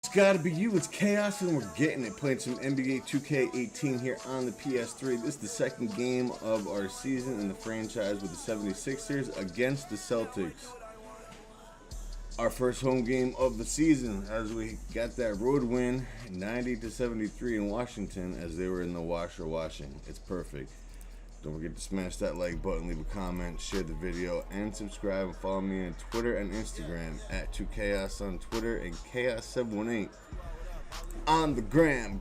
It's gotta be you, it's Chaos, and we're getting it. Playing some NBA 2K18 here on the PS3. This is the second game of our season in the franchise with the 76ers against the Celtics. Our first home game of the season as we got that road win, 90-73 in Washington, as they were in the washer washing. It's perfect. Don't forget to smash that like button, leave a comment, share the video, and subscribe. And follow me on Twitter and Instagram at 2Chaos on Twitter and Chaos718 on the gram.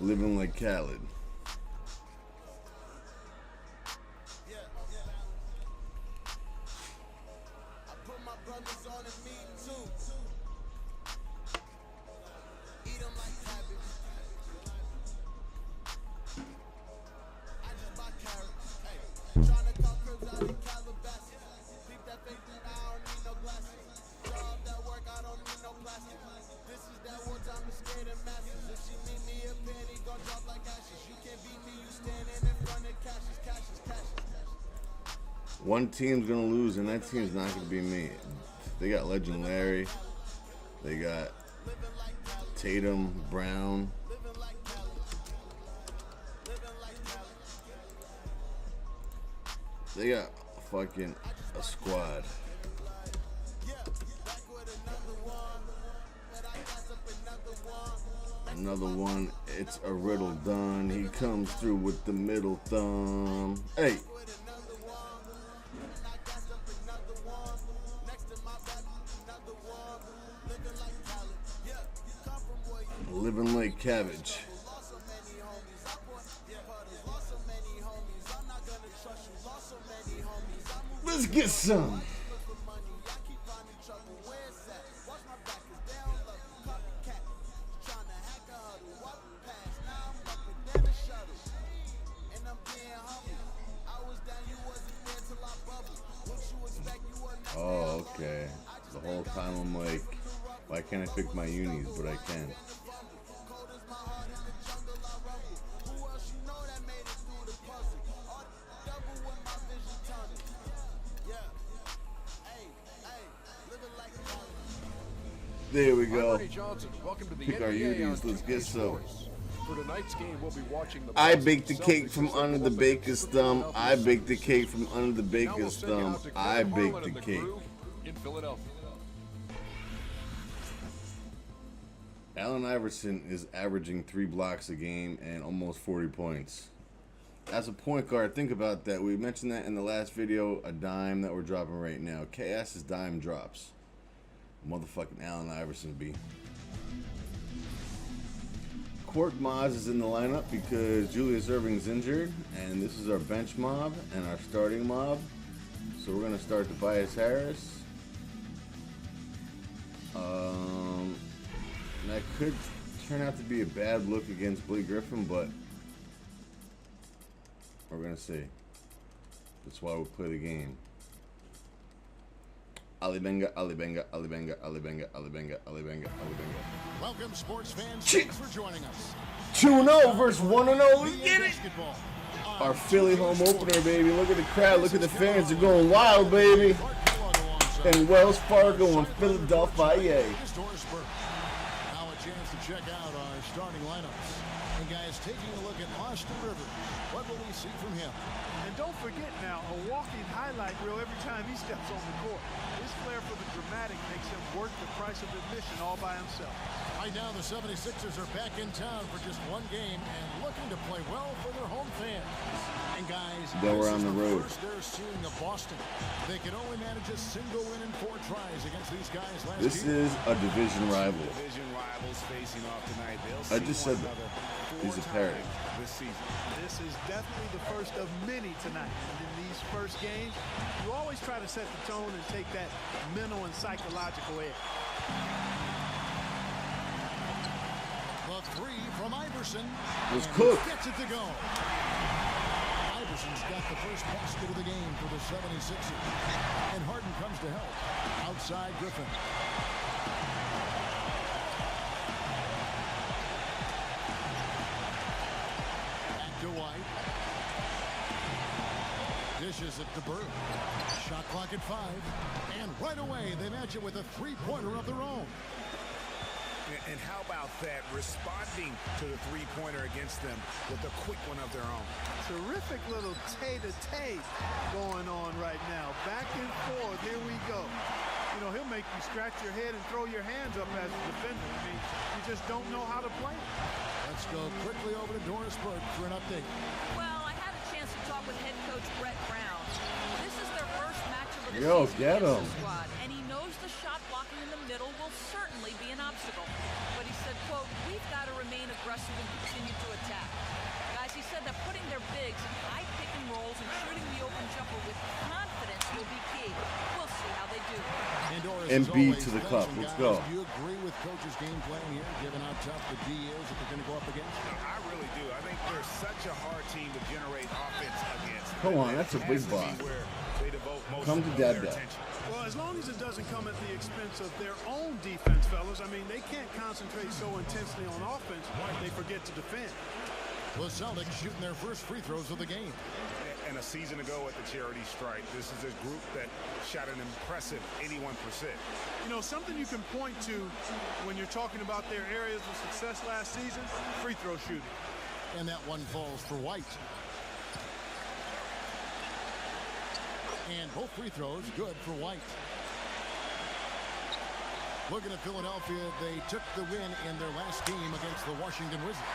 Living like Khaled. One team's gonna lose, and that team's not gonna be me. They got Legend Larry. They got Tatum, Brown. They got fucking a squad. Another one. It's a riddle done. He comes through with the middle thumb. Hey. Living like cabbage. Let's get some. Oh, okay. The whole time I'm like, why can't I pick my unis? But I can. There we go. Pick our unis. Let's get some. For tonight's game, we'll be watching the I baked the cake from under the baker's thumb. I baked the cake from under the baker's thumb. I baked the cake. In Philadelphia. Allen Iverson is averaging 3 blocks a game and almost 40 points. As a point guard, think about that. We mentioned that in the last video, a dime that we're dropping right now. KS's dime drops. Motherfucking Allen Iverson B. Court Maz is in the lineup because Julius Erving's injured, and this is our bench mob and our starting mob. So we're gonna start Tobias Harris. That could turn out to be a bad look against Blake Griffin, but we're gonna see. That's why we play the game. Ali Benga, Ali Benga, Ali Benga, Ali Benga, Ali Benga, Ali Benga, Ali Benga. Welcome, sports fans. Thanks for joining us. 2-0 versus 1-0. Let's get it. Our Philly home opener, baby. Look at the crowd. Look at the fans. They're going wild, baby. And Wells Fargo and Philadelphia. Now a chance to check out our starting lineups. And guys, taking a look at Austin Rivers. What will we see from him? And don't forget now, a walking highlight reel every time he steps on the court. His flair for the dramatic makes him worth the price of admission all by himself. Right now, the 76ers are back in town for just one game and looking to play well for their home fans. And guys, they were on the road. First they're seeing of Boston. They could only manage a single win in 4 tries against these guys last This year. is a division rival. Division rivals facing off tonight. I just said that. He's a parrot. this season. This is definitely the first of many tonight. And in these first games, you always try to set the tone and take that mental and psychological edge. The three from Iverson. Let's And cook. he gets it to go. Iverson's got the first basket of the game for the 76ers. And Harden comes to help. Outside Griffin. Back to White. Dishes it to Bird. Shot clock at 5. And right away, they match it with a three-pointer of their own. And how about that, responding to the three-pointer against them with a quick one of their own. Terrific little tay-to-tay going on right now. Back and forth, here we go. You know, he'll make you scratch your head and throw your hands up as a defender. I mean, you just don't know how to play. Let's go quickly over to Doris Burke for an update. Well, I had a chance to talk with head coach Brett Brown. This is their first matchup of the Yo, season get against him. the squad, and he knows the shot blocking in the middle will certainly be an obstacle. But he said, quote, we've got to remain aggressive and continue to attack. Guys, he said that putting their bigs in high pick and rolls and shooting the open jumper with confidence will be key. We'll see how they do. And Doris, And as beat always, to the thanks, cup. and Let's guys, go. Do you agree with Coach's game plan here, given how tough the D is that they're going to go up against? I really do. I think they're such a hard team to generate offense against. Come on, that's a big Has to be block. where they devote most Come to of Dad their Dad. attention. Well, as long as it doesn't come at the expense of their own defense, fellas. I mean, they can't concentrate so intensely on offense they forget to defend. The Celtics shooting their first free throws of the game. And a season ago at the charity strike, this is a group that shot an impressive 81%. You know, something you can point to when you're talking about their areas of success last season, free throw shooting. And that one falls for White. And both free throws good for White. Looking at Philadelphia, they took the win in their last game against the Washington Wizards.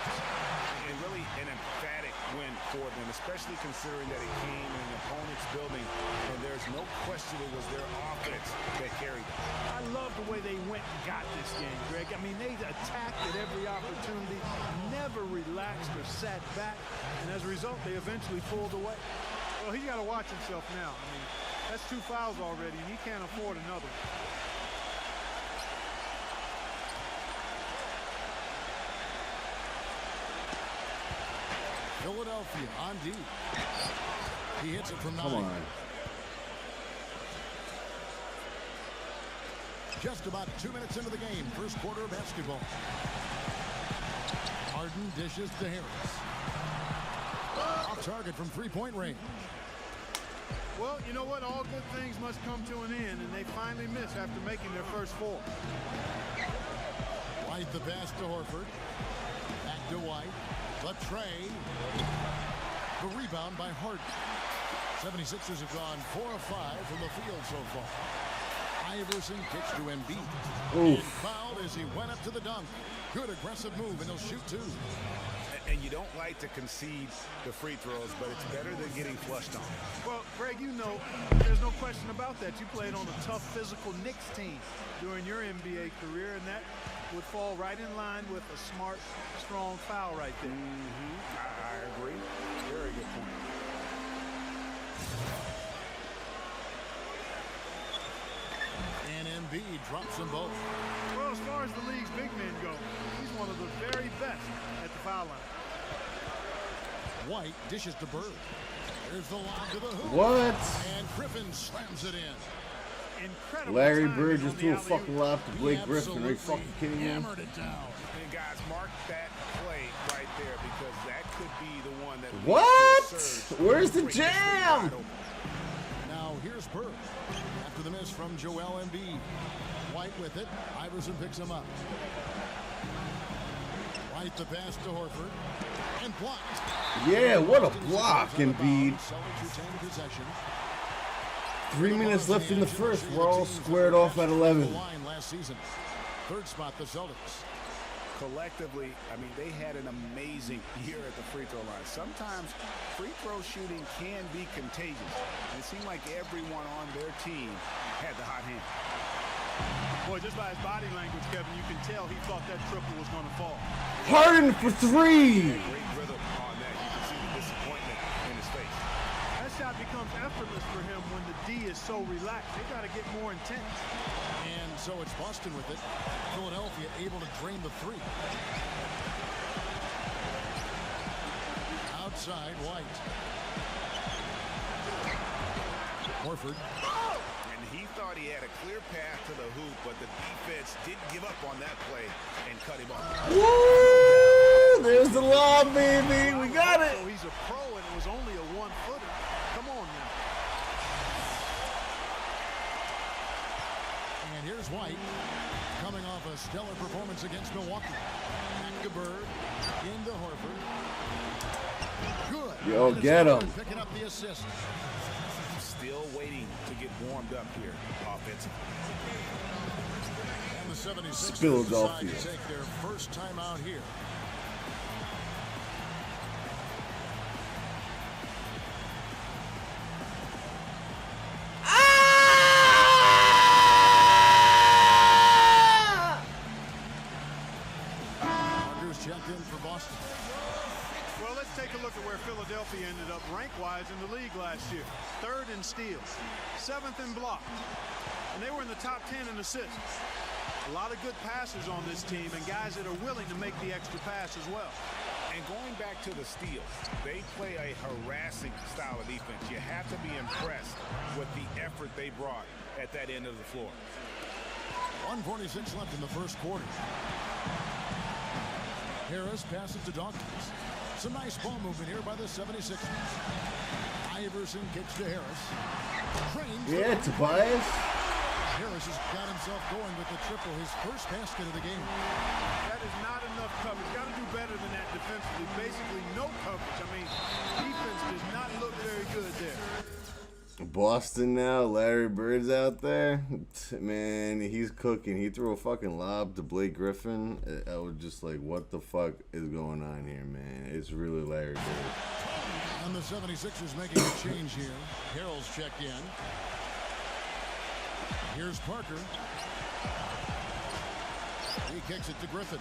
And really an emphatic win for them, especially considering that it came in an opponent's building, and there's no question it was their offense that carried them. I love the way they went and got this game, Greg. I mean, they attacked at every opportunity, never relaxed or sat back, and as a result, they eventually pulled away. Well, he's got to watch himself now. I mean, that's 2 fouls already, and he can't afford another one. Philadelphia on D. He hits it from 9. Come on. Just about 2 minutes into the game. First quarter of basketball. Harden dishes to Harris. Off target from three-point range. Well, you know what? All good things must come to an end, and they finally miss after making their first 4. White the pass to Horford. Back to White. The tray. The rebound by Harden. 76ers have gone 4 of 5 from the field so far. Iverson kicks to Embiid. And fouled as he went up to the dunk. Good aggressive move, and he'll shoot 2. And you don't like to concede the free throws, but it's better than getting flushed on. Well, Greg, you know, there's no question about that. You played on a tough physical Knicks team during your NBA career, and that would fall right in line with a smart, strong foul right there. I agree. Very good point. And Embiid drops them both. Well, as far as the league's big men go, he's one of the very best at the foul line. White dishes to Bird. There's the lob to the hoop. What? And Griffin slams it in. Incredible. Larry timing Bird on just the threw a alley-oop. fucking lob to Blake Griffin. Are you Absolutely fucking kidding me? hammered it down. And guys, mark that play right there, because that could be the one that leads What? to a surge. Where's the Break this thing jam? wide open. Now here's Bird. After the miss from Joel Embiid. White with it. Iverson picks him up. White the pass to Horford. And blocked. Yeah, what a block, Embiid. Celtics retain possession. 3 minutes left in the first. We're all squared off at 11. Line last season. Third spot, the Celtics. Collectively, I mean, they had an amazing year at the free throw line. Sometimes free throw shooting can be contagious. And it seemed like everyone on their team had the hot hand. Boy, just by his body language, Kevin, you can tell he thought that triple was going to fall. Harden for 3. Great rhythm on shot becomes effortless for him when the D is so relaxed. They got to get more intense. And so it's Boston with it. Philadelphia able to drain the three. Outside, White. Horford. And he thought he had a clear path to the hoop, but the defense didn't give up on that play and cut him off. Woo! There's the lob, baby. We got it. So he's a pro, and it was only a one-footer. Come on now. And here's White coming off a stellar performance against Milwaukee. Back to Bird. Into Horford. Good. Yo, get him. Picking up the assist. Still waiting to get warmed up here offensively. And the 76ers Philadelphia decide to take their first time out here. Andrews checked in for Boston. Well, let's take a look at where Philadelphia ended up rank-wise in the league last year. 3rd in steals, 7th in blocks, and they were in the top 10 in assists. A lot of good passers on this team and guys that are willing to make the extra pass as well. And going back to the steals, they play a harassing style of defense. You have to be impressed with the effort they brought at that end of the floor. 1:46 left in the first quarter. Harris passes to Dawkins. Some nice ball movement here by the 76ers. Iverson kicks to Harris. Trains. Yeah, Tobias. Harris has got himself going with the triple, his first basket of the game. That is not enough coverage. Got to do better than that defensively. Basically no coverage. I mean, defense does not look very good there. Boston now. Larry Bird's out there. Man, he's cooking. He threw a fucking lob to Blake Griffin. I was just like, what the fuck is going on here, man? It's really Larry Bird. And the 76ers making a change here. Harrell's checked in. Here's Parker. He kicks it to Griffin.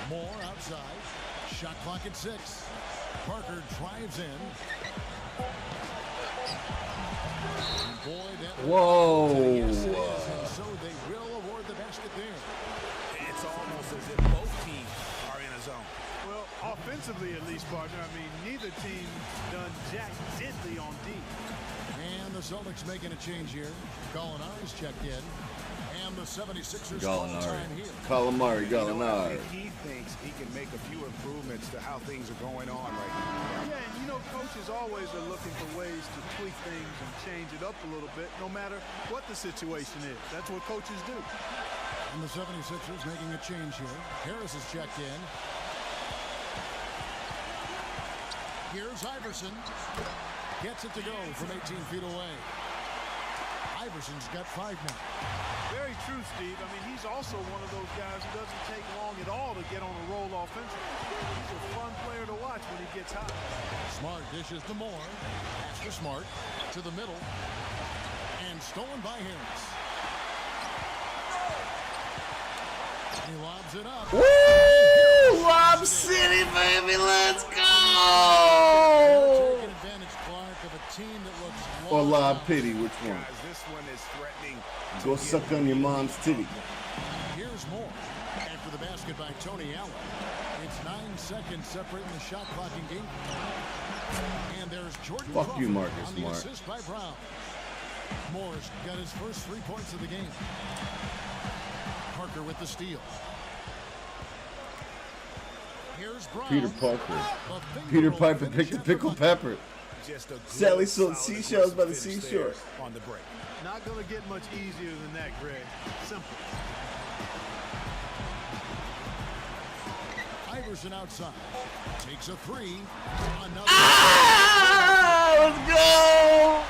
Moore outside. Shot clock at 6. Parker drives in. Boy, that Whoa. yes, it is. And so they will award the basket there. It's almost as if both teams are in a zone. Well, offensively at least, partner. I mean, neither team done jack diddly on D. And the Celtics making a change here. Gallinari's checked in. And the 76ers Gallinari. time here. Calamari, You know, Gallinari. he thinks he can make a few improvements to how things are going on right now. Yeah, and you know, coaches always are looking for ways to tweak things and change it up a little bit, no matter what the situation is. That's what coaches do. And the 76ers making a change here. Harris is checked in. Here's Iverson. Gets it to go from 18 feet away. Iverson's got 5 more. Very true, Steve. I mean, he's also one of those guys who doesn't take long at all to get on a roll offensively. He's a fun player to watch when he gets hot. Smart dishes to Moore. Pass to Smart. To the middle. And stolen by Harris. He lobs it up. Woo! Lob City, baby. Let's go. Taking advantage, Clark, of a team that looks Or lost. Lob Pity, which one? Guys, this one is threatening. Go suck on your mom's titty. Here's Moore. After the basket by Tony Allen. It's 9 seconds separating the shot clock in game. And there's Jordan Fuck Crawford you, Marcus on the Smart. assist by Brown. Moore's got his first 3 points of the game. Parker with the steal. Here's Brown. Peter Parker. A finger Peter roll Piper finish picked the after pickled Bucket. pepper. Just a good, Sally sold solid seashells by the finish seashore. there on the break. Not going to get much easier than that, Greg. Simple. Iverson outside. Takes a 3. Another. Ah! Let's go!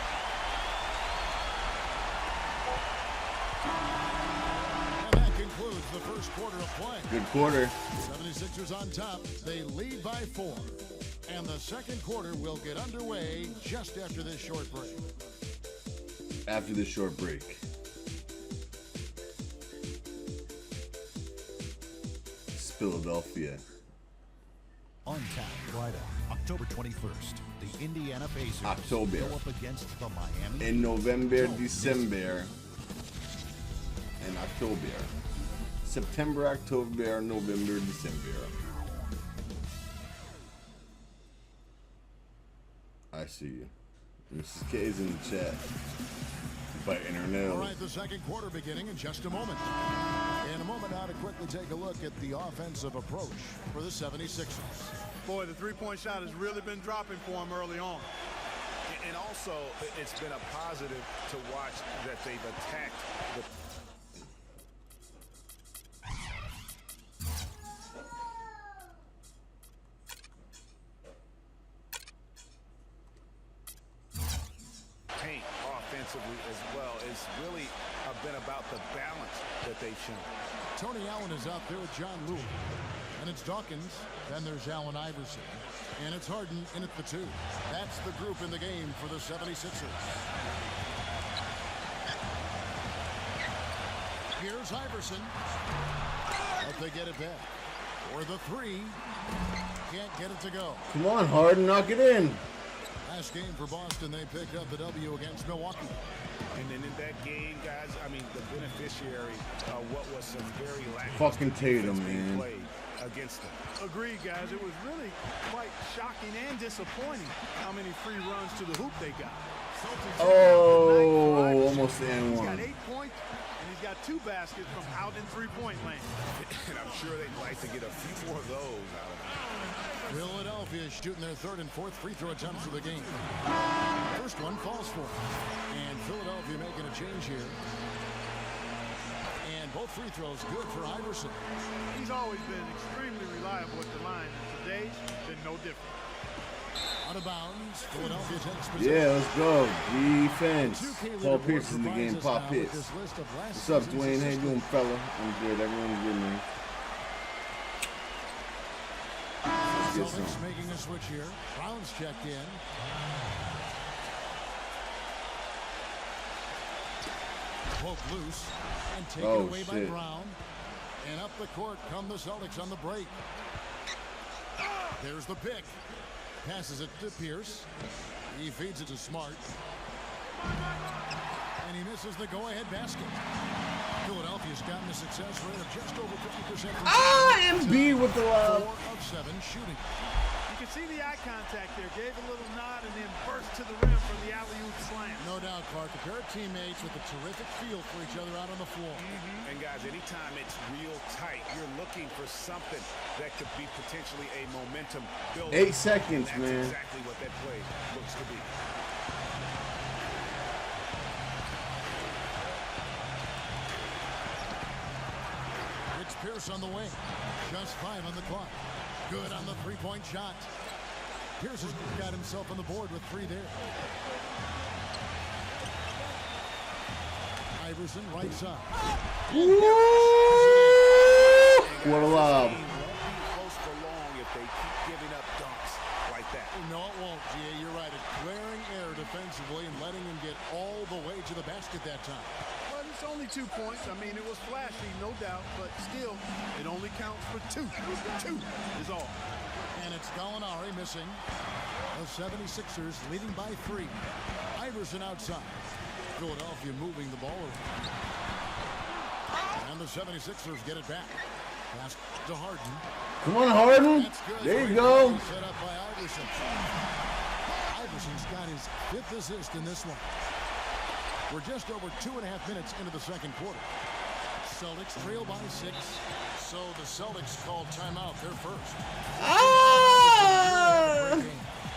And that concludes the first quarter of play. Good quarter. 76ers on top. They lead by 4. And the second quarter will get underway just after this short break. After this short break. It's Philadelphia. On tap Friday, October 21st, the Indiana Pacers October. go up against the Miami. In November, December, and October. September, October, November, December. I see you. Mrs. K's in the chat. Biting her All nails. right, the second quarter beginning in just a moment. In a moment now to quickly take a look at the offensive approach for the 76ers. Boy, the three-point shot has really been dropping for him early on. And also, it's been a positive to watch that they've attacked the... paint offensively as well. It's really been about the balance that they've shown. Tony Allen is out there with John Lewis. And it's Dawkins. Then there's Allen Iverson. And it's Harden in at the 2. That's the group in the game for the 76ers. Here's Iverson. But they get it back. For the 3. Can't get it to go. Come on, Harden, knock it in. Last game for Boston, they picked up the W against Milwaukee. And then in that game, guys, I mean, the beneficiary of what was some very Fucking Tatum, defense being man. played against them. Agreed, guys. It was really quite shocking and disappointing how many free runs to the hoop they got. Celtics Oh, almost the He's got N1. 8 points, and he's got 2 baskets from out in three-point land. And I'm sure they'd like to get a few more of those out of them. Philadelphia is shooting their 3rd and 4th free throw attempts of the game. First one falls for them. And Philadelphia making a change here. And both free throws good for Iverson. He's always been extremely reliable at the line, and today's been no different. Out of bounds, Philadelphia takes possession. Yeah, let's go. Defense. 2K Paul leaderboard Pierce is in the provides game. us Pop now with hits. this list of last What's up, season's Dwayne? How you assist doing, fella? I'm good. Everyone's good, man. Let's get Celtics some. making a switch here. Brown's checked in. Poked loose and taken Oh, away by shit. Brown. And up the court come the Celtics on the break. There's the pick. Passes it to Pierce. He feeds it to Smart. And he misses the go-ahead basket. Philadelphia's gotten a success rate of just over 50%. Embiid with the 4 of 7 shooting. You can see the eye contact there. Gave a little nod and then burst to the rim for the alley-oop slam. No doubt, Clark. A pair of teammates with a terrific feel for each other out on the floor. And guys, anytime it's real tight, you're looking for something that could be potentially a momentum builder. 8 seconds, That's man. exactly what that play looks to be. It's Pierce on the wing. Just 5 on the clock. Good on the three-point shot. Pierce has got himself on the board with 3 there. Iverson right side. What a lob. It won't be close for long if they keep giving up dunks like that. No, it won't, G.A. You're right. A glaring error defensively and letting him get all the way to the basket that time. But it's only 2 points. I mean, it was flashy, no doubt, but still, it only counts for 2. 2 is all. And it's Gallinari missing. The 76ers leading by 3. Iverson outside. Philadelphia moving the ball around. And the 76ers get it back. Pass to Harden. Come on, Harden. That's good. There you Great go. play set up by Iverson. Iverson's got his 5th assist in this one. We're just over 2.5 minutes into the second quarter. Celtics trail by 6. So the Celtics call timeout. They're first.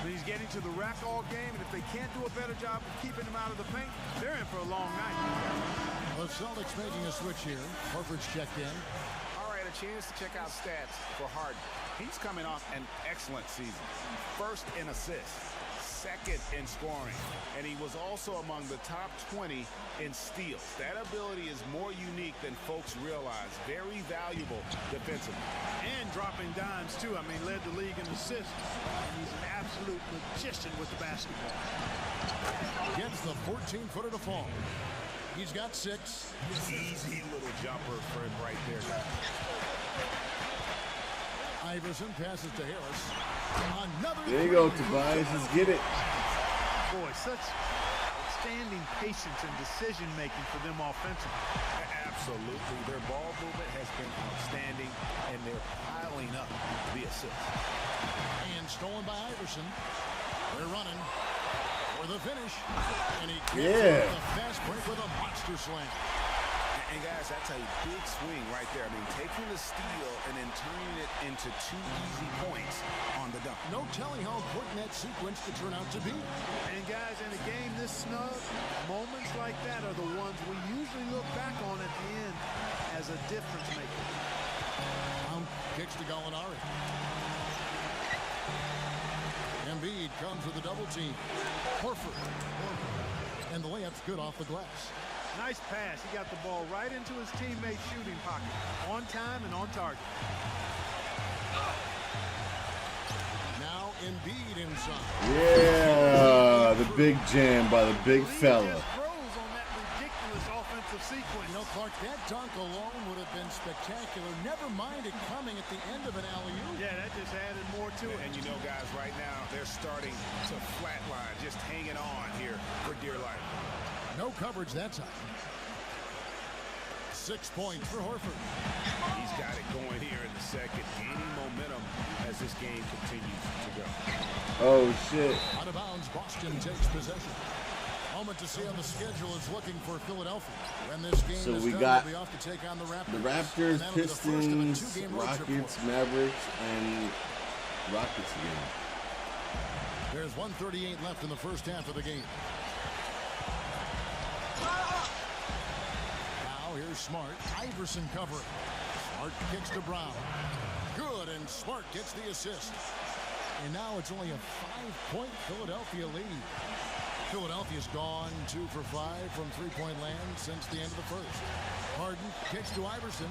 He's getting to the rack all game, and if they can't do a better job of keeping him out of the paint, they're in for a long night. The Celtics making a switch here. Horford's checked in. All right, a chance to check out stats for Harden. He's coming off an excellent season. 1st in assists, 2nd in scoring, and he was also among the top 20 in steals. That ability is more unique than folks realize. Very valuable defensively. And dropping dimes, too. I mean, led the league in assists. And he's an absolute magician with the basketball. Gets the 14-footer to fall. He's got 6. Easy little jumper for him right there. Iverson passes to Harris. Another There you go, Tobias. Let's get it. Boy, such outstanding patience and decision-making for them offensively. Absolutely. Their ball movement has been outstanding, and they're piling up the assists. And stolen by Iverson. They're running for the finish. And he Yeah. the fast break with a monster slam. And guys, that's a big swing right there. I mean, taking the steal and then turning it into 2 easy points on the dunk. No telling how important that sequence could turn out to be. And guys, in a game this snug, moments like that are the ones we usually look back on at the end as a difference maker. Kicks to Gallinari. Embiid comes with a double team. Horford. And the layup's good off the glass. Nice pass. He got the ball right into his teammate's shooting pocket. On time and on target. Now Embiid inside. Yeah, the big jam by the big fella. He just froze on that ridiculous offensive sequence. You know, Clark, that dunk alone would have been spectacular. Never mind it coming at the end of an alley-oop. Yeah, that just added more to it. And you know, guys, right now, they're starting to flatline, just hanging on here for dear life. No coverage that time. 6 points for Horford. He's got it going here in the second, gaining momentum as this game continues to go. Oh, shit. Out of bounds, Boston takes possession. Moment to see how the schedule is looking for Philadelphia. When this game So is we done, got they'll be off to take on the Raptors. The Raptors, And that'll be the first of a Pistons, two-game road trip Rockets, for them. Mavericks, and Rockets again. There's 1:38 left in the first half of the game. Now here's Smart. Iverson covering. Smart kicks to Brown. Good, and Smart gets the assist. And now it's only a 5-point Philadelphia lead. Philadelphia's gone 2 for 5 from three-point land since the end of the first. Harden kicks to Iverson.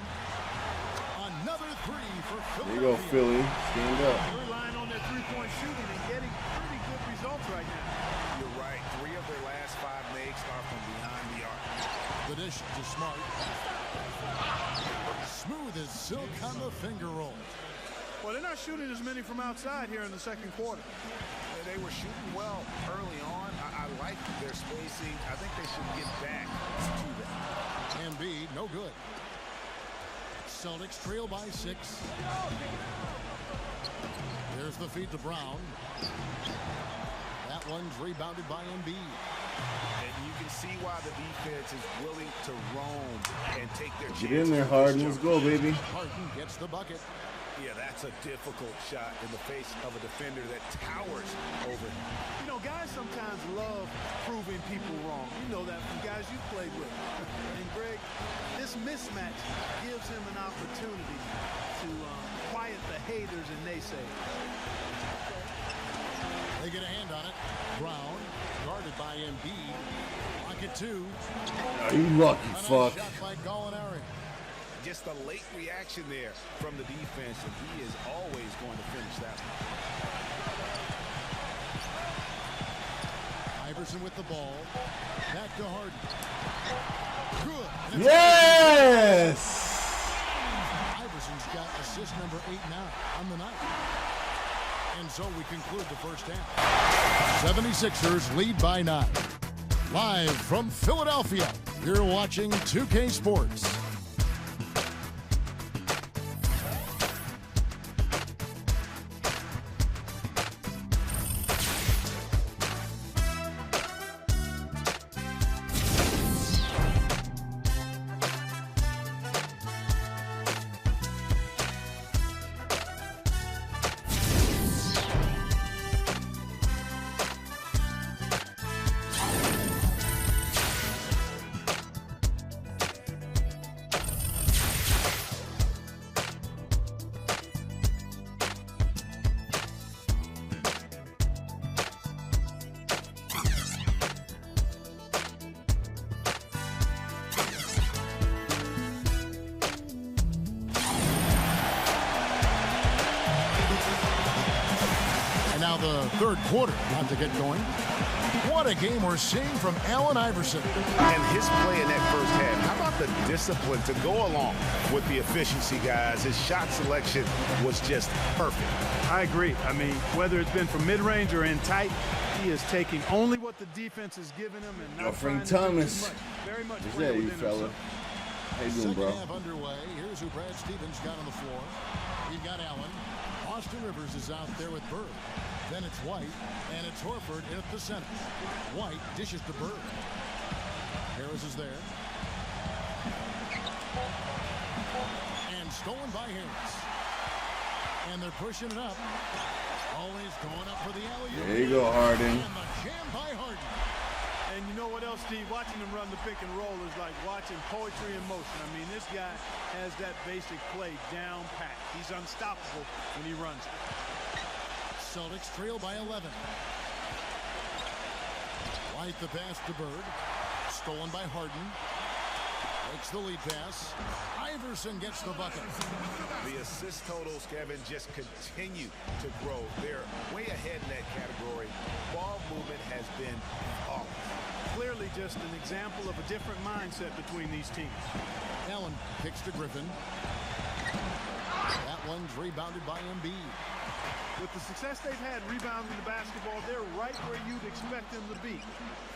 Another 3 for There you go, Philadelphia. Philly. Stand up. They're relying on their three-point shooting and getting pretty good results right now. You're right. 3 of their last 5 makes are from behind the arc. The dish to Smart. Smooth as silk on the finger roll. Well, they're not shooting as many from outside here in the second quarter. They were shooting well early on. I like their spacing. I think they should get back to that. Embiid, no good. Celtics trail by 6. There's the feed to Brown. That one's rebounded by Embiid. And you can see why the defense is willing to roam and take their chances. Get in there, Harden. Let's go, baby. Harden gets the bucket. Yeah, that's a difficult shot in the face of a defender that towers over him. You know, guys sometimes love proving people wrong. You know that from guys you've played with. And Greg, this mismatch gives him an opportunity to quiet the haters and naysayers. They get a hand on it. Brown, guarded by Embiid. Pocket 2. Oh, you lucky A nice fuck. shot by Gallinari. Just a late reaction there from the defense, and he is always going to finish that one. Iverson with the ball. Back to Harden. Good. Yes! Iverson's got assist number 8 now on the night. And so we conclude the first half. 76ers lead by 9. Live from Philadelphia, you're watching 2K Sports. Now the third quarter about to get going. What a game we're seeing from Allen Iverson. And his play in that first half, how about about the discipline to go along with the efficiency, guys? His shot selection was just perfect. I agree. I mean, whether it's been from mid-range or in tight, he is taking only what the defense is giving him and not Frank trying to do Thomas. too much. Very much Is playing that you, within fella? himself. How you doing, Second bro? half underway. Here's who Brad Stevens got on the floor. He's got Allen. Austin Rivers is out there with Bird. Then it's White, and it's Horford at the center. White dishes to Bird. Harris is there. And stolen by Harris. And they're pushing it up. Always going up for the alley-oop. There you go, Harden. And the jam by Harden. And you know what else, Steve? Watching him run the pick and roll is like watching poetry in motion. I mean, this guy has that basic play down pat. He's unstoppable when he runs it. Celtics trail by 11. White the pass to Bird. Stolen by Harden. Makes the lead pass. Iverson gets the bucket. The assist totals, Kevin, just continue to grow. They're way ahead in that category. Ball movement has been off. Clearly just an example of a different mindset between these teams. Allen kicks to Griffin. That one's rebounded by Embiid. With the success they've had rebounding the basketball, they're right where you'd expect them to be,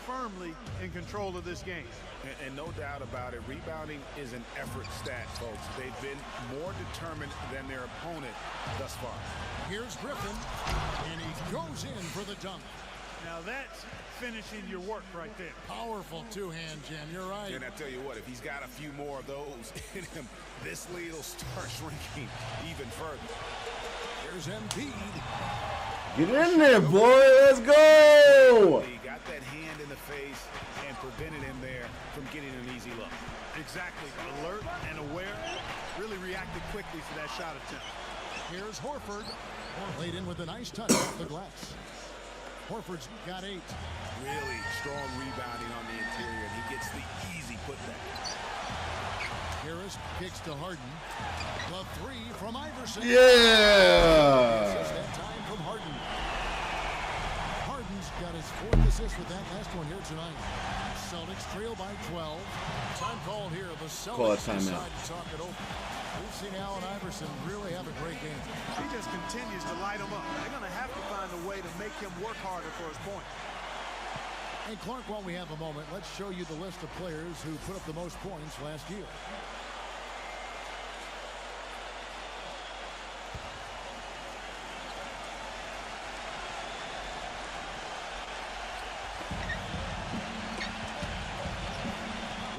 firmly in control of this game. And no doubt about it, rebounding is an effort stat, folks. They've been more determined than their opponent thus far. Here's Griffin, and he goes in for the dunk. Now that's finishing your work right there. Powerful two-hand jam, you're right. And I tell you what, if he's got a few more of those in him, this lead will start shrinking even further. There's Embiid. Get in there, boy. Let's go. He got that hand in the face and prevented him there from getting an easy look. Exactly. Alert and aware. Really reacted quickly to that shot attempt. Here's Horford. Laid in with a nice touch off the glass. Horford's got 8. Really strong rebounding on the interior, and he gets the easy putback. Harris kicks to Harden. The 3 from Iverson. Yeah. Just that time from Harden. Harden's got his 4th assist with that last one here tonight. Celtics trail by 12. Time called here. The Call a Celtics timeout. decide to talk it over. We've seen Allen Iverson really have a great game. He just continues to light them up. They're going to have to find a way to make him work harder for his point. Hey, Clark, while we have a moment, let's show you the list of players who put up the most points last year.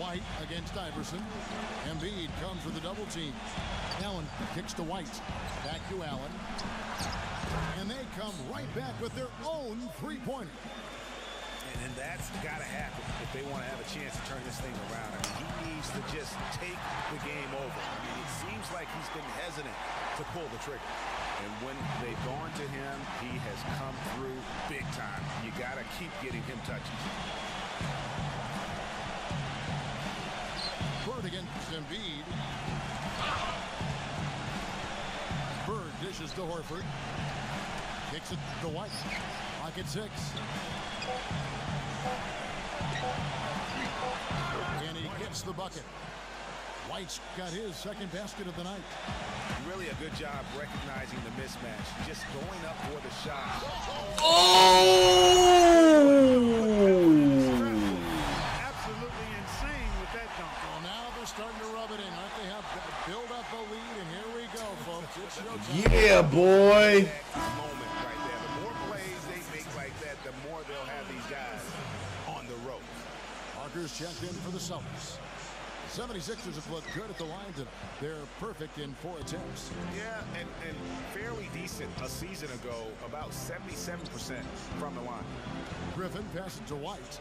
White against Iverson. Embiid comes with a double team. Allen kicks to White. Back to Allen. And they come right back with their own three-pointer. And that's got to happen if they want to have a chance to turn this thing around. I mean, he needs to just take the game over. I mean, it seems like he's been hesitant to pull the trigger. And when they've gone to him, he has come through big time. You got to keep getting him touches. Bird against Embiid. Bird dishes to Horford. Kicks it to White. Pocket 6. And he gets the bucket. White's got his second basket of the night. Really a good job recognizing the mismatch. Just going up for the shot. Absolutely insane with that dunk. Well, now they're starting to rub it in. Aren't they? Have build up a lead, and here we go, folks. It's showtime. Yeah, boy. That moment right there. The more plays they make like that, the more they'll have these guys on the rope. Parker's checked in for the Celtics. 76ers have looked good at the line. They're perfect in 4 attempts. Yeah, and fairly decent a season ago, about 77% from the line. Griffin passes to White.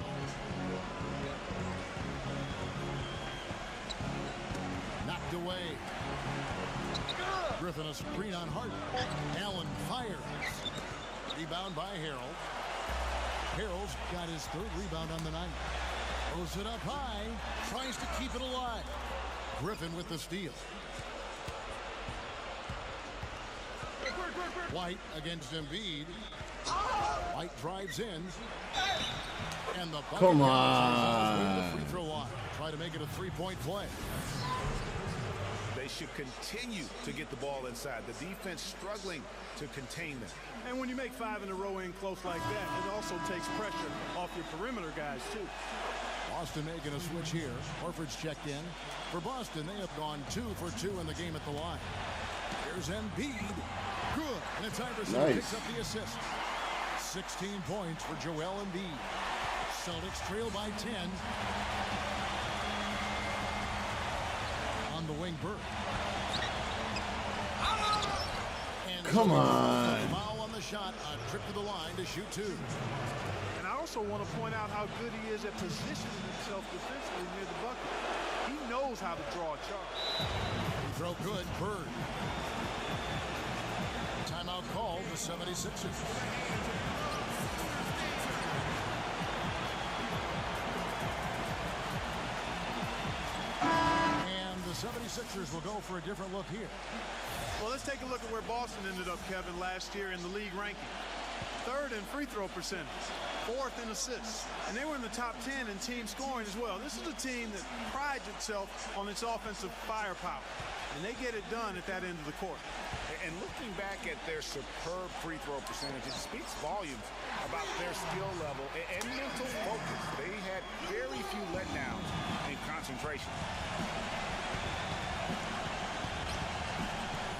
Knocked away. Griffin a screen on Harden. Allen fires. Rebound by Harold. Harold's got his 3rd rebound on the night. Throws it up high. Tries to keep it alive. Griffin with the steal. White against Embiid. White drives in. And the bucket Come goes. on. The free throw line. Try to make make it a three-point play. They should continue to get the ball inside. The defense struggling to contain them. And when you make 5 in a row in close like that, it also takes pressure off your perimeter guys, too. Boston making a switch here. Horford's checked in. For Boston, they have gone 2 for 2 in the game at the line. Here's Embiid. Good. And it's Iverson who picks up the assist. 16 points for Joel Embiid. Celtics trail by 10. On the wing, Burke. Come on. Foul on the shot. A trip to the line to shoot 2. And I also want to point out how good he is at positioning himself defensively near the bucket. He knows how to draw a charge. Throw good. Bird. Timeout called the 76ers. And the 76ers will go for a different look here. Well, let's take a look at where Boston ended up, Kevin, last year in the league ranking. 3rd in free throw percentage, 4th in assists, and they were in the top 10 in team scoring as well. This is a team that prides itself on its offensive firepower, and they get it done at that end of the court. And looking back at their superb free throw percentage, it speaks volumes about their skill level and mental focus. They had very few letdowns in concentration.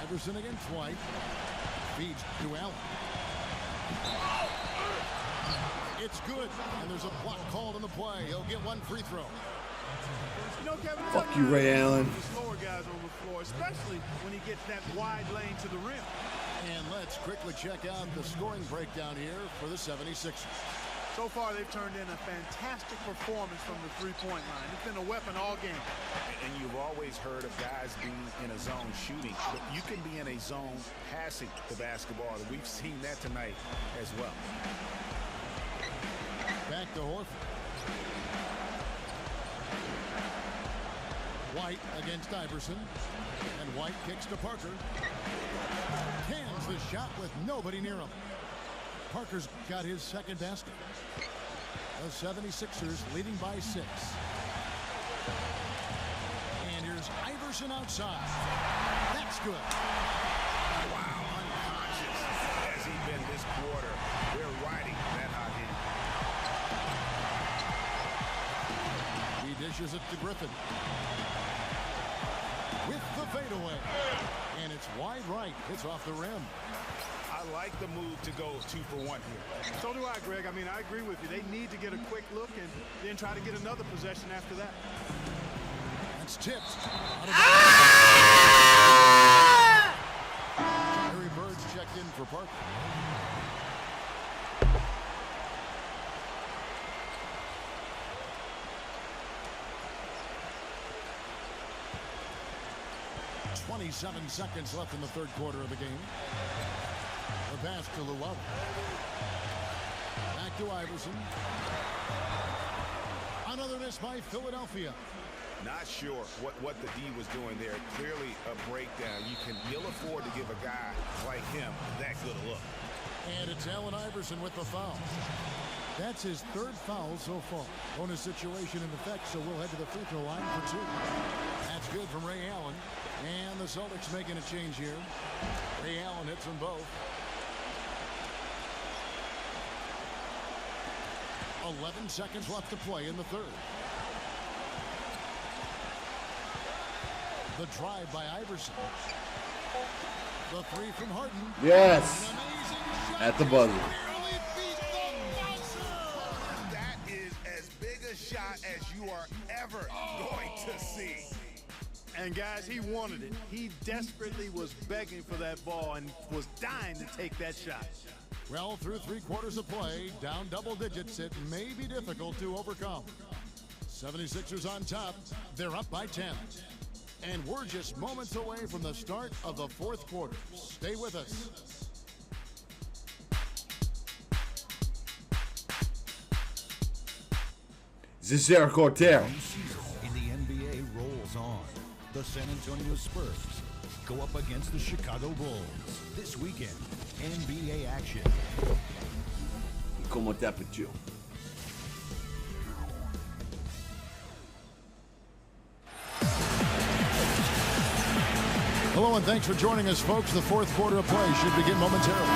Iverson against White. Feeds to Allen. It's good, and there's a block called on the play. He'll get 1 free throw. You know, Kevin, Fuck you, Ray Allen. the slower guys on the floor, especially when he gets that wide lane to the rim. And let's quickly check out the scoring breakdown here for the 76ers. So far, they've turned in a fantastic performance from the three-point line. It's been a weapon all game. And you've always heard of guys being in a zone shooting, but you can be in a zone passing the basketball. And we've seen that tonight as well. Back to Horford. White against Iverson. And White kicks to Parker. Cans the shot with nobody near him. Parker's got his second basket. The 76ers leading by 6. And here's Iverson outside. That's good. Wow, unconscious has he been this quarter. They're riding that hot He hit. dishes it to Griffin. With the fadeaway. And it's wide right. It's off the rim. I like the move to go 2 for 1 here. So do I, Greg. I mean, I agree with you. They need to get a quick look and then try to get another possession after that. That's tipped. Larry Bird's checked in for Parker. .27 seconds left in the 3rd quarter of the game. The pass to Llewellyn. Back to Iverson. Another miss by Philadelphia. Not sure what the D was doing there. Clearly a breakdown. You can ill afford to give a guy like him that good a look. And it's Allen Iverson with the foul. That's his 3rd foul so far. Bonus situation in effect, so we'll head to the free throw line for 2. That's good from Ray Allen. And the Celtics making a change here. Ray Allen hits them both. 11 seconds left to play in the 3rd. The drive by Iverson. The 3 from Harden. Yes. At the buzzer. That is as big a shot as you are ever going to see. And guys, he wanted it. He desperately was begging for that ball and was dying to take that shot. Well, through 3 quarters of play, down double digits, it may be difficult to overcome. 76ers on top. They're up by 10. And we're just moments away from the start of the 4th quarter. Stay with us. This is Eric Cortez. In the NBA rolls on. The San Antonio Spurs go up against the Chicago Bulls. This weekend, NBA action. Como te apeteceu? Hello and thanks for joining us, folks. The fourth quarter of play should begin momentarily.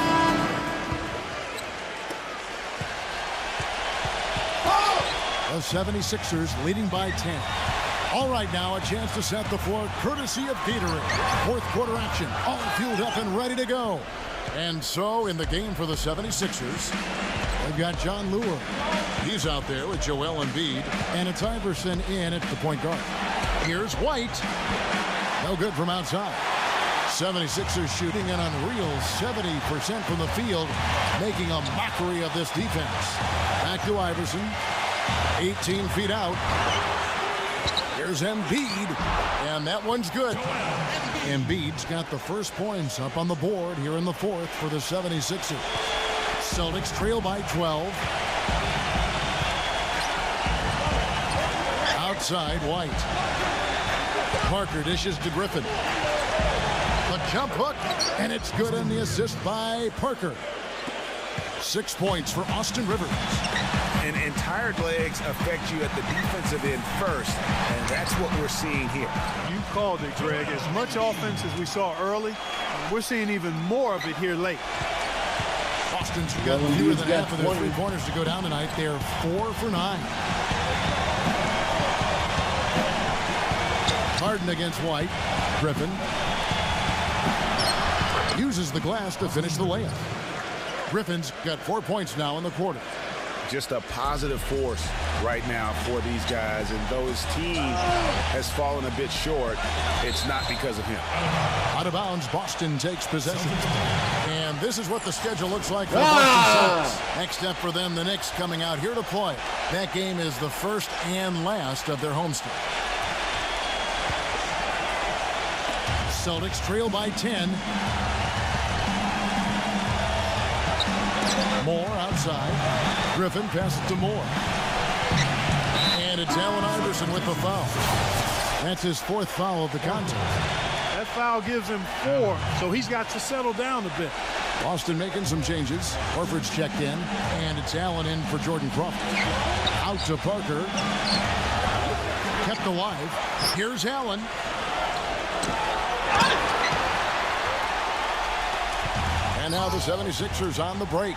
The 76ers leading by 10. All right, now a chance to set the floor courtesy of Gatorade. Fourth quarter action, all fueled up and ready to go. And so in the game for the 76ers, they've got John Lure. He's out there with Joel Embiid, and it's Iverson in at the point guard. Here's White. No good from outside. 76ers shooting an unreal 70% from the field, making a mockery of this defense. Back to Iverson. 18 feet out. Here's Embiid, and that one's good. Embiid's got the first points up on the board here in the fourth for the 76ers. Celtics trail by 12. Outside, White. Parker dishes to Griffin. The jump hook, and it's good on the assist by Parker. 6 points for Austin Rivers. And tired legs affect you at the defensive end first, and that's what we're seeing here. You called it, Greg. As much offense as we saw early, we're seeing even more of it here late. Austin's got fewer than half of their 3 corners to go down tonight. They're 4 for 9. Harden against White. Griffin uses the glass to finish the layup. Griffin's got 4 points now in the quarter. Just a positive force right now for these guys, and though his team has fallen a bit short, it's not because of him. Out of bounds, Boston takes possession. And this is what the schedule looks like for the Boston Celtics. Next up for them, the Knicks coming out here to play. That game is the first and last of their homestand. Celtics trail by 10. Moore outside. Griffin passes to Moore. And it's Allen Iverson with the foul. That's his 4th foul of the contest. That foul gives him 4, so he's got to settle down a bit. Boston making some changes. Horford's checked in, and it's Allen in for Jordan Crawford. Out to Parker. Kept alive. Here's Allen. And now the 76ers on the break.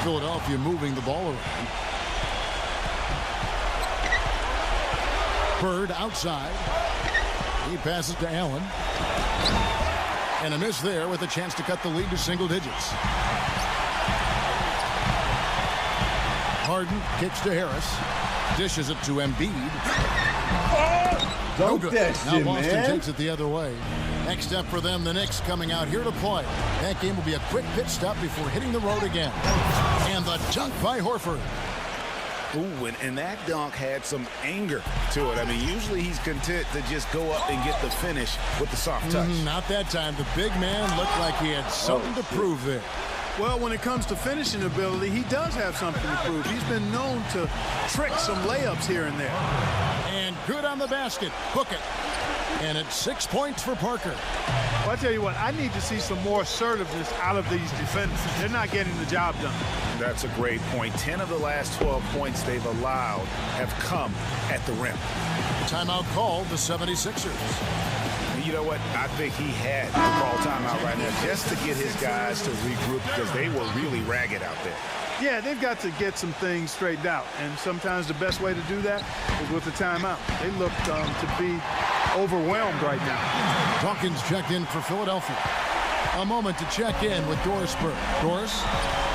Philadelphia moving the ball around. Bird outside. He passes to Allen. And a miss there with a chance to cut the lead to single digits. Harden kicks to Harris. Dishes it to Embiid. No good. Now Boston takes it the other way. Next up for them, the Knicks coming out here to play. That game will be a quick pit stop before hitting the road again. And the dunk by Horford. Ooh, and that dunk had some anger to it. I mean, usually he's content to just go up and get the finish with the soft touch. Not that time. The big man looked like he had something to prove there. Well, when it comes to finishing ability, he does have something to prove. He's been known to trick some layups here and there. And good on the basket. Hook it. And it's 6 points for Parker. Well, I tell you what, I need to see some more assertiveness out of these defenders. They're not getting the job done. That's a great point. 10 of the last 12 points they've allowed have come at the rim. Timeout called the 76ers. And you know what? I think he had to call timeout right now just to get his guys to regroup because they were really ragged out there. Yeah, they've got to get some things straightened out, and sometimes the best way to do that is with the timeout. They look to be overwhelmed right now. Dawkins checked in for Philadelphia. A moment to check in with Doris Burke. Doris?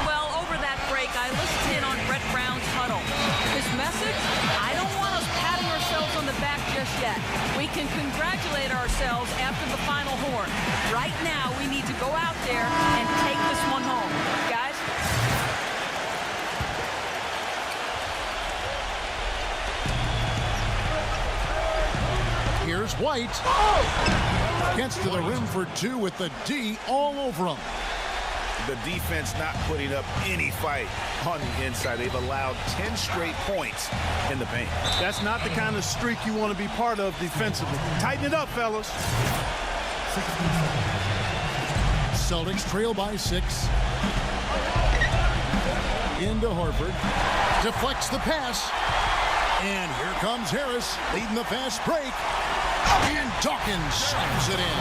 Well, over that break, I listened in on Brett Brown's huddle. His message? I don't want us patting ourselves on the back just yet. We can congratulate ourselves after the final horn. Right now, we need to go out there and take this one home. Guys? Here's White. Gets to the rim for 2 with the D all over him. The defense not putting up any fight on the inside. They've allowed 10 straight points in the paint. That's not the kind of streak you want to be part of defensively. Tighten it up, fellas. Celtics trail by 6. Into Horford. Deflects the pass. And here comes Harris leading the fast break. And Dawkins slams it in.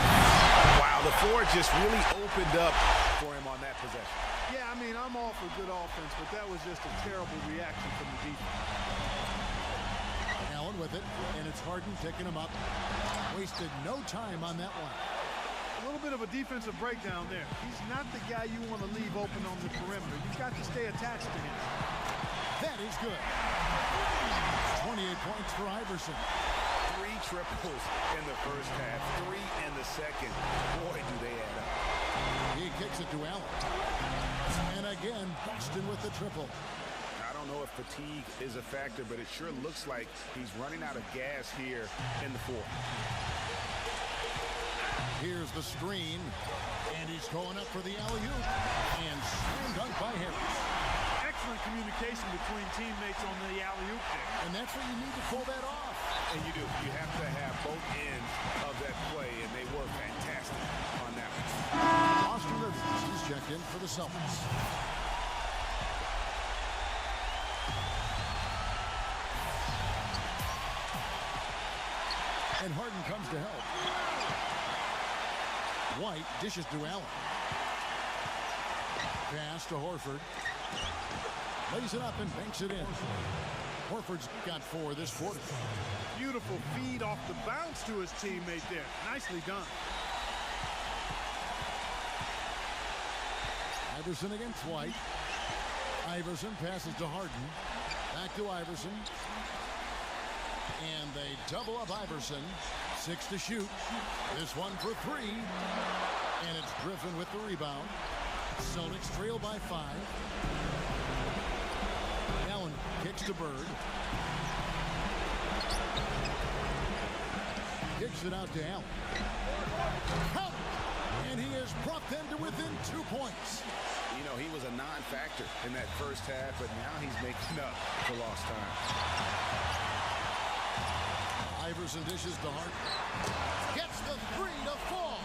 Wow, the floor just really opened up for him on that possession. Yeah, I mean, I'm all for good offense, but that was just a terrible reaction from the defense. Allen with it, and it's Harden picking him up. Wasted no time on that one. A little bit of a defensive breakdown there. He's not the guy you want to leave open on the perimeter. You've got to stay attached to him. That is good. 28 points for Iverson. 3 triples in the first half, 3 in the second. Boy, do they add up. He kicks it to Allen. And again, Boston with the triple. I don't know if fatigue is a factor, but it sure looks like he's running out of gas here in the fourth. Here's the screen, and he's going up for the alley-oop, and slam dunk by Harris. Excellent communication between teammates on the alley-oop there. And that's what you need to pull that off. And you do. You have to have both ends of that play, and they were fantastic on that one. Austin Rivers is checked in for the Celtics. And Harden comes to help. White dishes to Allen. Pass to Horford. Lays it up and banks it in. Horford's got 4 this quarter. Beautiful feed off the bounce to his teammate there. Nicely done. Iverson against White. Iverson passes to Harden. Back to Iverson. And they double up Iverson. 6 to shoot. This one for 3. And it's Griffin with the rebound. Celtics trail by 5. Allen kicks to Bird. Kicks it out to Allen. Count! And he has brought them to within 2 points. You know, he was a non-factor in that first half, but now he's making up for lost time. Iverson dishes to Hart. Gets the 3 to fall.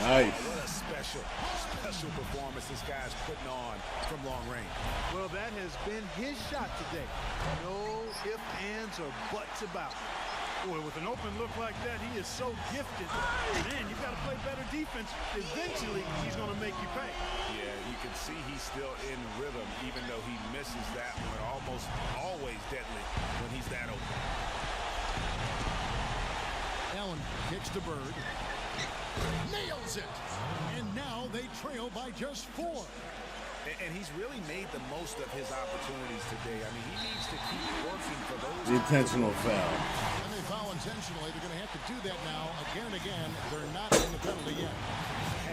Nice. What a special performance this guy's putting on from long range. Well, that has been his shot today. No ifs, ands, or buts about it. Boy, with an open look like that, he is so gifted. Man, you've got to play better defense. Eventually, he's going to make you pay. Yeah, you can see he's still in rhythm, even though he misses that one. Almost always deadly when he's that open. Allen kicks to Bird. Nails it. And now they trail by just 4. And he's really made the most of his opportunities today. I mean, he needs to keep working for those. The intentional foul. And they foul intentionally. They're going to have to do that now again and again. They're not in the penalty yet.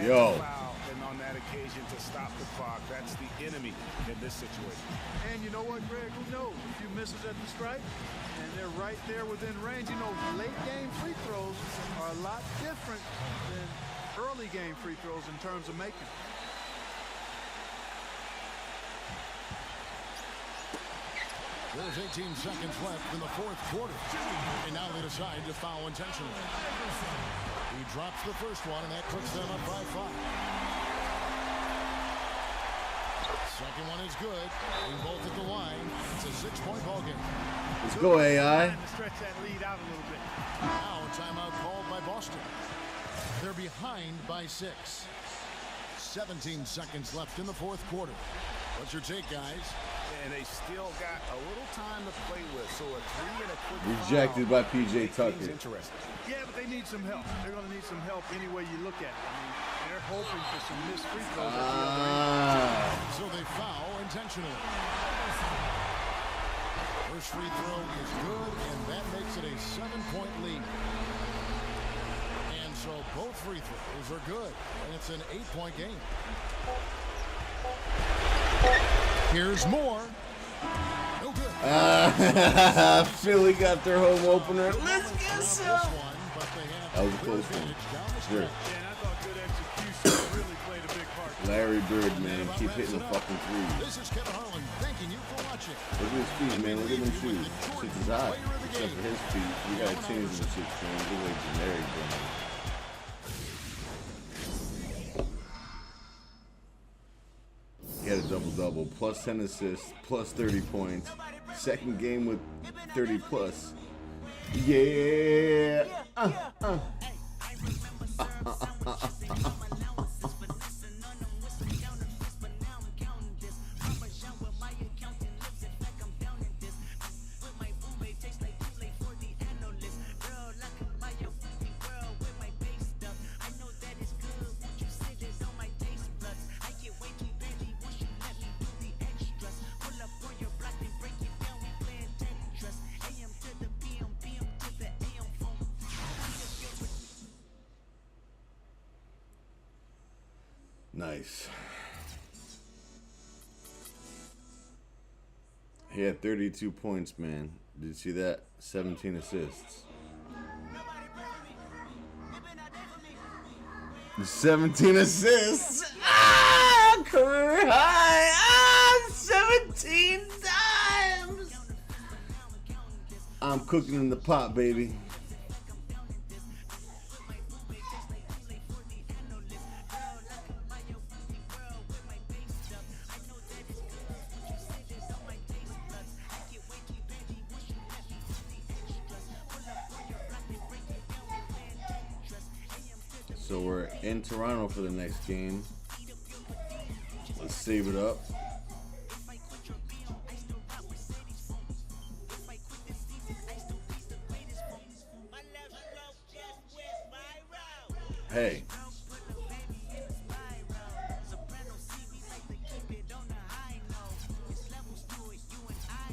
Yo. Foul, and on that occasion to stop the clock. That's the enemy in this situation. And you know what, Greg? Who knows? A few misses at the stripe, and they're right there within range. You know, late game free throws are a lot different than early game free throws in terms of making. There's 18 seconds left in the 4th quarter. And now they decide to foul intentionally. He drops the first one, and that puts them up by 5. Second one is good. They both at the line. It's a 6-point ball game. Let's go, AI. Trying to stretch that lead out a little bit. Now a timeout called by Boston. They're behind by 6. 17 seconds left in the 4th quarter. What's your take, guys? And they still got a little time to play with, so a 3 and a quick Rejected by PJ Tucker. Interesting. Yeah, but they need some help. They're going to need some help any way you look at it. I mean, they're hoping for some missed free throws. So they foul intentionally. First free throw is good, and that makes it a 7-point lead. And so both free throws are good, and it's an 8-point game. Here's more. No good. Philly got their home opener. Let's get some. That was a close one. Sure. Yeah, and I thought good execution really played a big part. Larry Bird, man, keep hitting the fucking threes. This is Kevin Harlan thanking you for watching. Look at his feet, man. Look at them shoes. Shit is hot. Except for his feet. We gotta change them shit, man. Look like generic, bro. had a double-double, plus 10 assists, plus 30 points. Second game with 30 plus. Yeah. Nice. He had 32 points, man. Did you see that? 17 assists. 17 assists. Ah, career high. Ah, 17 times. I'm cooking in the pot, baby. So we're in Toronto for the next game. Let's save it up. Hey.